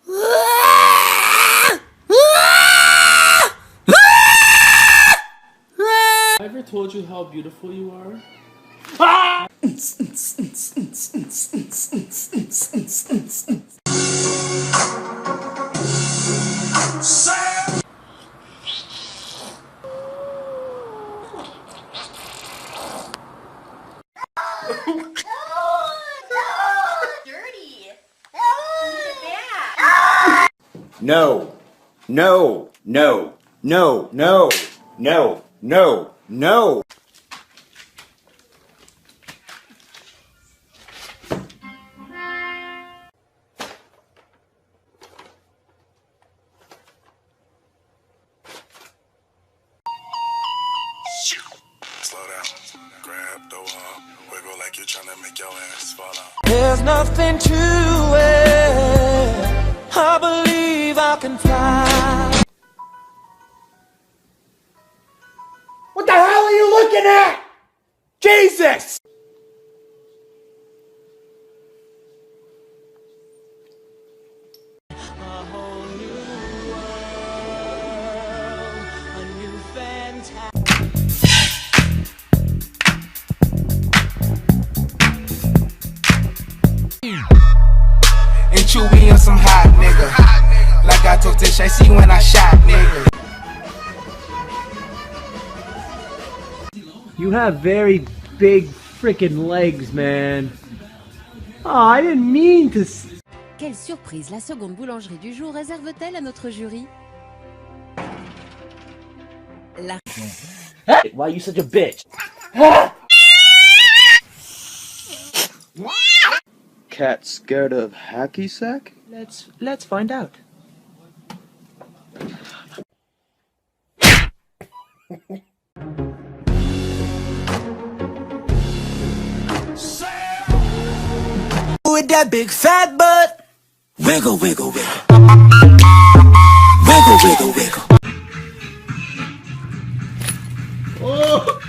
I ever told you how beautiful you are? Ah! Dirty. No, no, no, no, no, no, no, no. Slow down, grab the wall, wiggle like you're trying to make your ass fall out. There's nothing to it. I believe I can fly. What the hell are you looking at? Jesus! A whole new world, a new fantasy. And Chewy on some hot nigga. Like I told Tish, I see when I shot nigga. You have very big freaking legs, man. Oh, I didn't mean to. Quelle surprise la seconde boulangerie du jour réserve-t-elle à notre jury? La... Why are you such a bitch? Cat scared of hacky sack? Let's find out. With that big fat butt. Wiggle, wiggle, wiggle. Wiggle, wiggle, wiggle. Oh!